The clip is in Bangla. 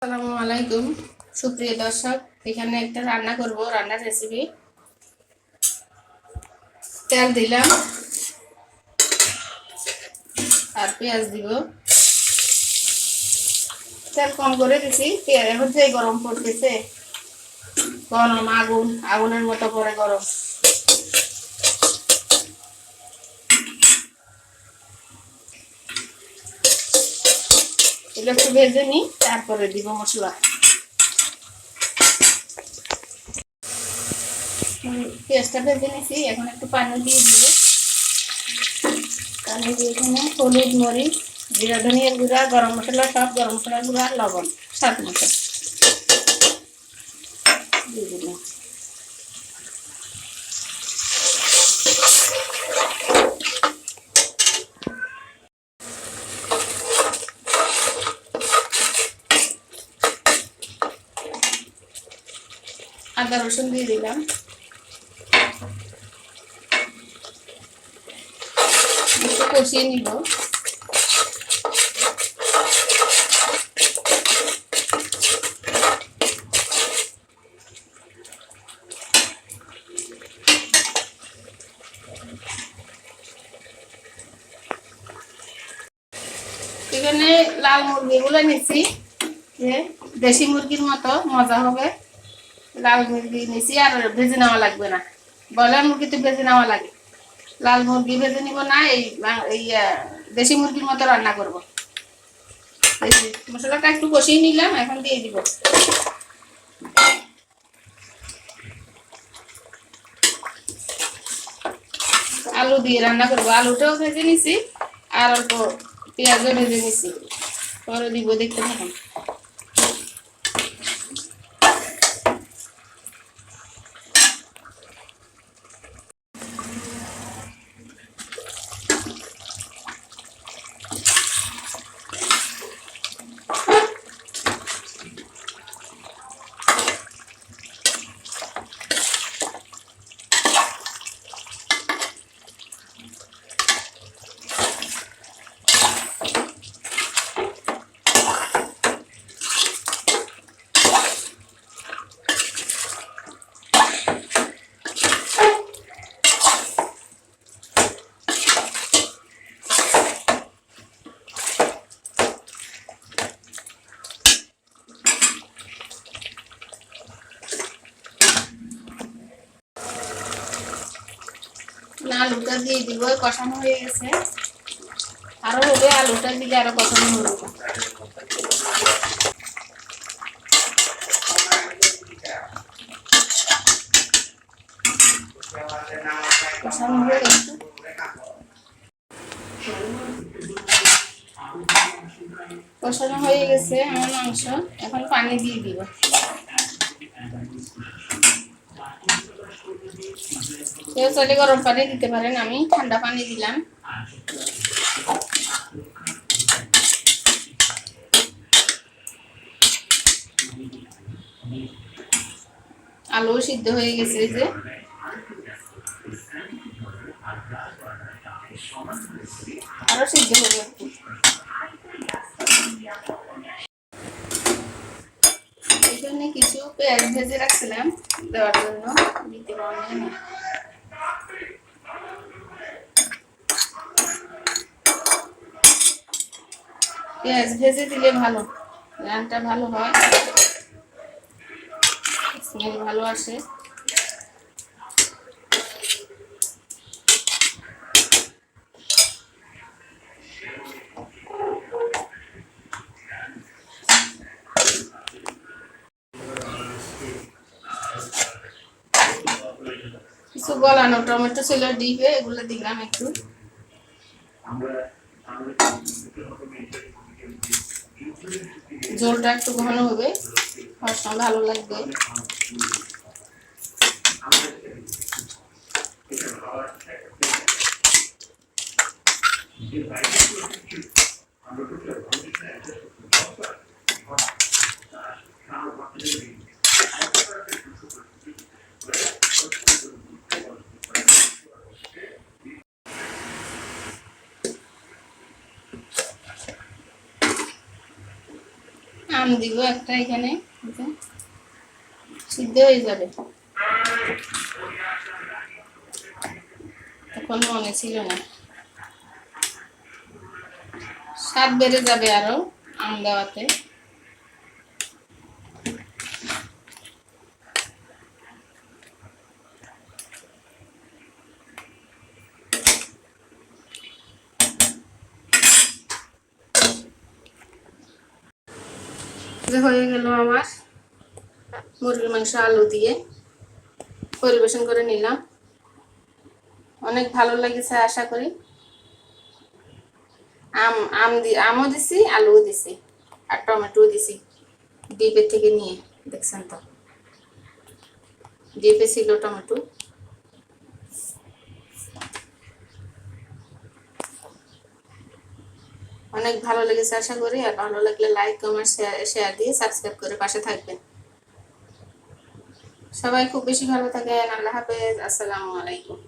আসসালামু আলাইকুম সুপ্রিয় দর্শক, এখানে একটা রান্না করব। রান্নার রেসিপি। তেল দিলাম আর পেঁয়াজ দিব। তেল কম করে দিছি, পেঁয়াজ হচ্ছে গরম করতেছে। গরম আগুনের মতো করে গরম। এগুলো একটু ভেজে নিই, তারপরে দিব মশলা। পেঁয়াজটা ভেজে নিছি, এখন একটু পানি দিয়ে দিব। পানি দিয়ে এখানে হলুদ, মরিচ, জিরা, ধনিয়ার গুঁড়া, গরম মশলা, সব গরম মশলার গুঁড়া, লবণ স্বাদ মতো দিয়ে দিলাম। আদা রসুন দিয়ে দিলাম। একটু কষিয়ে নিব। এখানে লাল মুরগিগুলো নিচ্ছি, যে দেশি মুরগির মতো মজা হবে। লাল মুরগি নিচ্ছি, আর ভেজে নেওয়া লাগবে না। ব্রয়লার মুরগি তো ভেজে নেওয়া লাগে, লাল মুরগি ভেজে নিব না। এই দেশি মুরগির মতো রান্না করব। মশলাটা একটু কষিয়ে নিলাম, এখন দিয়ে দিব। আলু দিয়ে রান্না করব। আলুটাও ভেজে নিছি, আর অল্প পেঁয়াজও ভেজে নিছি। পরে দিব, দেখতে থাকুন। আলুটা দিয়ে দিব, কষানো হয়ে গেছে। আরো হবে, আলুটা দিলে আরো কষানো হবে। কষানো হয়ে গেছে, কষানো হয়ে গেছে আমার মাংস। এখন পানি দিয়ে দিব। কেউ চাইলে গরম পানি দিতে পারেন, আমি ঠান্ডা পানি দিলাম। আলু সিদ্ধ হয়ে গেছে, যে আরো সিদ্ধ হবে একটু। এখানে কিছু পেঁয়াজ ভেজে রাখছিলাম দেওয়ার জন্য, দিতে পারলাম না। পেঁয়াজ ভেজে দিলে ভালো, রান্নাটা ভালো হয়, স্মেল ভালো আসে। কিছু গলানো টমেটো ছিল ডিপে, এগুলো দিলাম একটু। ঝোলটা একটু ঘন হবে, খাওয়ার সময় ভালো লাগবে। আম দিব একটা এখানে, সিদ্ধ হয়ে যাবে। তখন মনে ছিল না, স্বাদ বেড়ে যাবে আরো আম দেওয়াতে। যে হয়ে গেল আমার মুরগির মাংস আলু দিয়ে পরিবেশন করে নিলাম। অনেক ভালো লেগেছে আশা করি। আমও দিছি, আলুও দিছি, আর টমেটো দিছি ডিপের থেকে নিয়ে। দেখছেন তো, ডিপে ছিল টমেটো। অনেক ভালো লেগেছে আশা করি। আর ভালো লাগলে লাইক, কমেন্ট, শেয়ার দিয়ে সাবস্ক্রাইব করে পাশে থাকবেন। সবাই খুব বেশি ভালো থাকেন। আল্লাহ হাফেজ। আসসালামু আলাইকুম।